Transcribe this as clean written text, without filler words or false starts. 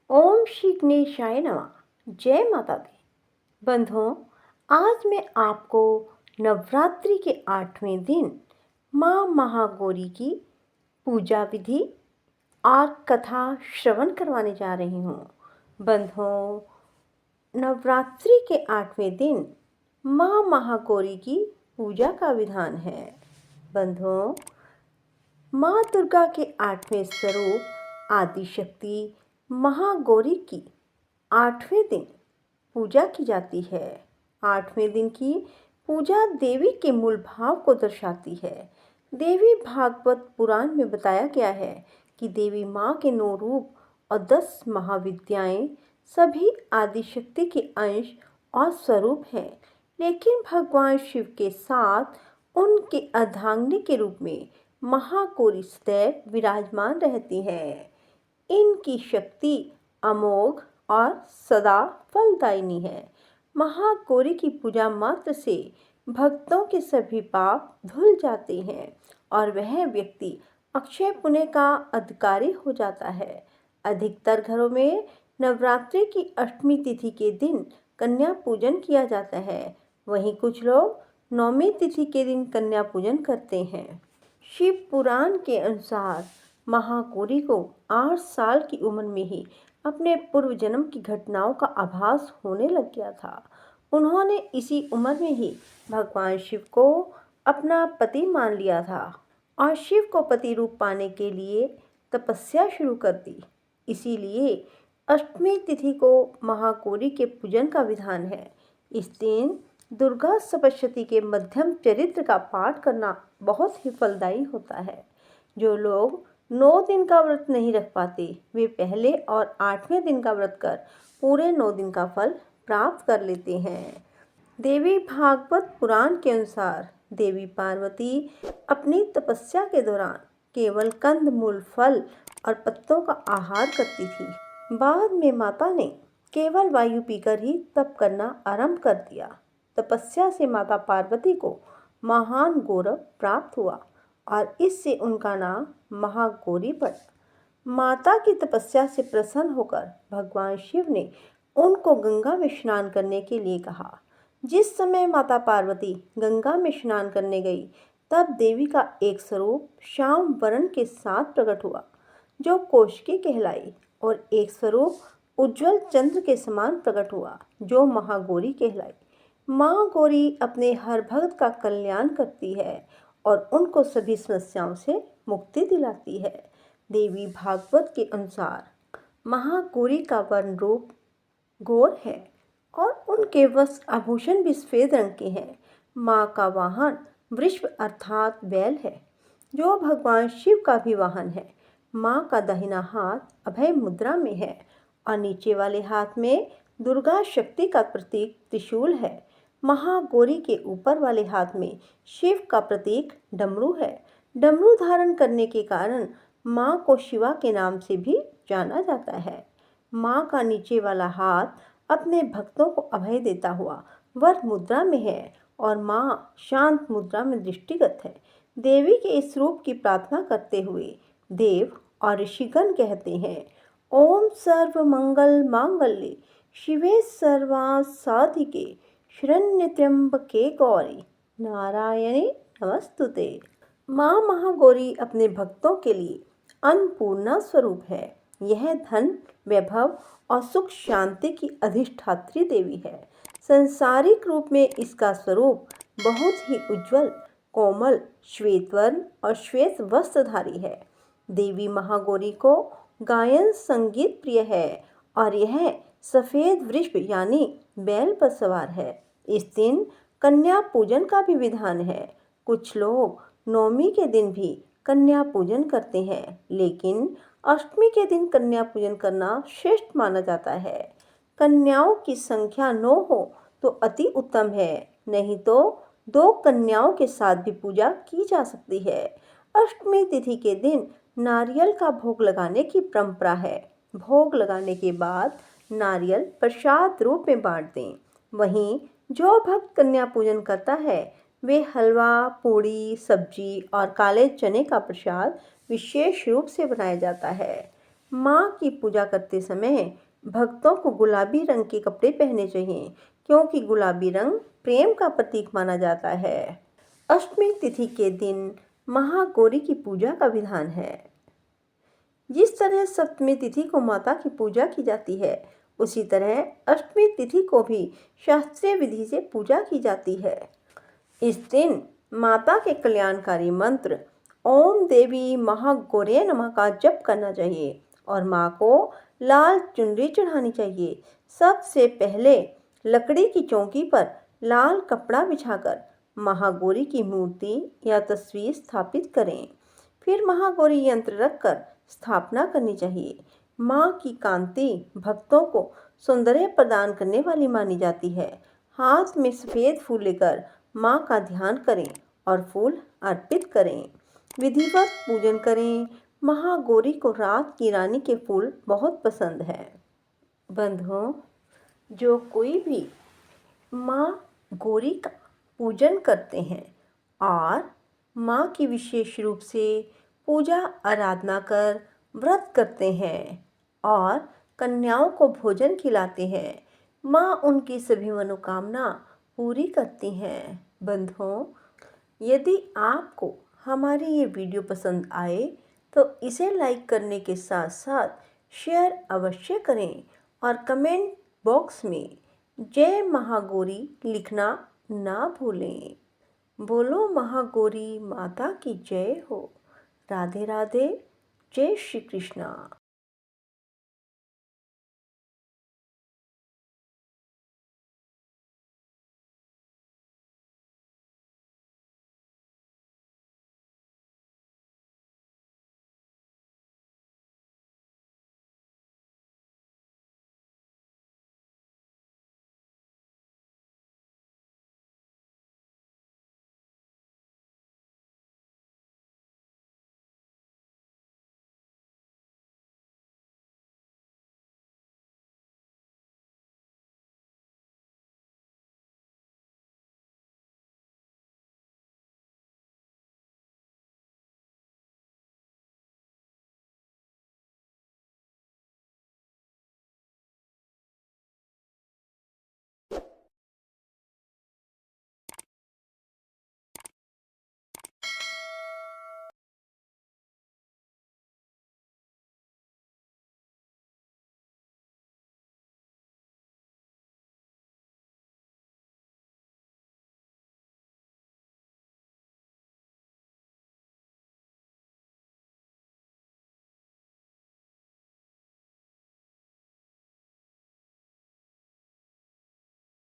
ओम श्री गणेशाय नमः। जय माता दी। बंधुओं, आज मैं आपको नवरात्रि के 8वें दिन माँ महागौरी की पूजा विधि और कथा श्रवण करवाने जा रही हूँ। बंधुओं, नवरात्रि के 8वें दिन माँ महागौरी की पूजा का विधान है। बंधुओं, माँ दुर्गा के 8वें स्वरूप आदिशक्ति महागौरी की 8वें दिन पूजा की जाती है। 8वें दिन की पूजा देवी के मूल भाव को दर्शाती है। देवी भागवत पुराण में बताया गया है कि देवी माँ के 9 रूप और 10 महाविद्याएं सभी आदिशक्ति के अंश और स्वरूप हैं, लेकिन भगवान शिव के साथ उनके अर्धांगिनी के रूप में महागौरी सदैव विराजमान रहती हैं। इनकी शक्ति अमोघ और सदा फलदायिनी है। महागौरी की पूजा मात्र से भक्तों के सभी पाप धुल जाते हैं और वह व्यक्ति अक्षय पुण्य का अधिकारी हो जाता है। अधिकतर घरों में नवरात्रि की अष्टमी तिथि के दिन कन्या पूजन किया जाता है। वहीं कुछ लोग नौमी तिथि के दिन कन्या पूजन करते हैं। शिव पुराण के अनुसार महागौरी को 8 साल की उम्र में ही अपने पूर्व जन्म की घटनाओं का आभास होने लग गया था। उन्होंने इसी उम्र में ही भगवान शिव को अपना पति मान लिया था और शिव को पति रूप पाने के लिए तपस्या शुरू कर दी। इसीलिए अष्टमी तिथि को महागौरी के पूजन का विधान है। इस दिन दुर्गा सप्तशती के मध्यम चरित्र का पाठ करना बहुत ही फलदायी होता है। जो लोग 9 दिन का व्रत नहीं रख पाते, वे पहले और 8वें दिन का व्रत कर पूरे 9 दिन का फल प्राप्त कर लेते हैं। देवी भागवत पुराण के अनुसार देवी पार्वती अपनी तपस्या के दौरान केवल कंद मूल फल और पत्तों का आहार करती थी। बाद में माता ने केवल वायु पीकर ही तप करना आरंभ कर दिया। तपस्या से माता पार्वती को महान गौरव प्राप्त हुआ और इससे उनका नाम महागौरी पड़ा। माता की तपस्या से प्रसन्न होकर भगवान शिव ने उनको गंगा में स्नान करने के लिए कहा। जिस समय माता पार्वती गंगा में स्नान करने गई, तब देवी का एक स्वरूप श्याम वर्ण के साथ प्रकट हुआ, जो कौशिकी कहलाई, और एक स्वरूप उज्जवल चंद्र के समान प्रकट हुआ, जो महागौरी कहलाई। माँ गौरी अपने हर भक्त का कल्याण करती है और उनको सभी समस्याओं से मुक्ति दिलाती है। देवी भागवत के अनुसार महागौरी का वर्ण रूप गौर है और उनके वस्त्र आभूषण भी सफेद रंग के हैं। माँ का वाहन वृषभ अर्थात बैल है, जो भगवान शिव का भी वाहन है। माँ का दाहिना हाथ अभय मुद्रा में है और नीचे वाले हाथ में दुर्गा शक्ति का प्रतीक त्रिशूल है। महागौरी के ऊपर वाले हाथ में शिव का प्रतीक डमरू है। डमरू धारण करने के कारण माँ को शिवा के नाम से भी जाना जाता है। माँ का नीचे वाला हाथ अपने भक्तों को अभय देता हुआ वर मुद्रा में है और माँ शांत मुद्रा में दृष्टिगत है। देवी के इस रूप की प्रार्थना करते हुए देव और ऋषिगण कहते हैं, ओम सर्व मंगल मांगल्ये शिवे सर्वार्थ साधिके शरण्य त्र्यंबके गौरी नारायणी नमस्तुते। माँ महागौरी अपने भक्तों के लिए अन्नपूर्णा स्वरूप है। यह धन, वैभव और सुख शांति की अधिष्ठात्री देवी है। सांसारिक रूप में इसका स्वरूप बहुत ही उज्जवल, कोमल, श्वेत वर्ण और श्वेत वस्त्रधारी है। देवी महागौरी को गायन संगीत प्रिय है और यह सफेद वृषभ यानी बैल पर सवार है। इस दिन कन्या पूजन का भी विधान है। कुछ लोग नौमी के दिन भी कन्या पूजन करते हैं, लेकिन अष्टमी के दिन कन्या पूजन करना श्रेष्ठ माना जाता है। कन्याओं की संख्या 9 हो तो अति उत्तम है, नहीं तो 2 कन्याओं के साथ भी पूजा की जा सकती है। अष्टमी तिथि के दिन नारियल का भोग लगाने की परंपरा है। भोग लगाने के बाद नारियल प्रसाद रूप में बांट दें। वहीं जो भक्त कन्या पूजन करता है, वे हलवा, पूड़ी, सब्जी और काले चने का प्रसाद विशेष रूप से बनाया जाता है। माँ की पूजा करते समय भक्तों को गुलाबी रंग के कपड़े पहनने चाहिए, क्योंकि गुलाबी रंग प्रेम का प्रतीक माना जाता है। अष्टमी तिथि के दिन महागौरी की पूजा का विधान है। जिस तरह सप्तमी तिथि को माता की पूजा की जाती है, उसी तरह अष्टमी तिथि को भी शास्त्रीय विधि से पूजा की जाती है। इस दिन माता के कल्याणकारी मंत्र ओम देवी महागौरी नमः का जप करना चाहिए और माँ को लाल चुनरी चढ़ानी चाहिए। सबसे पहले लकड़ी की चौकी पर लाल कपड़ा बिछाकर महागौरी की मूर्ति या तस्वीर स्थापित करें। फिर महागौरी यंत्र रखकर स्थापना करनी चाहिए। माँ की कांति भक्तों को सौंदर्य प्रदान करने वाली मानी जाती है। हाथ में सफ़ेद फूल लेकर माँ का ध्यान करें और फूल अर्पित करें। विधिवत पूजन करें। महागौरी को रात की रानी के फूल बहुत पसंद है। बंधुओं, जो कोई भी माँ गौरी का पूजन करते हैं और माँ की विशेष रूप से पूजा आराधना कर व्रत करते हैं और कन्याओं को भोजन खिलाते हैं, माँ उनकी सभी मनोकामना पूरी करती हैं। बंधुओं, यदि आपको हमारी ये वीडियो पसंद आए तो इसे लाइक करने के साथ साथ शेयर अवश्य करें और कमेंट बॉक्स में जय महागौरी लिखना ना भूलें। बोलो महागौरी माता की जय हो। राधे राधे। जय श्री कृष्णा।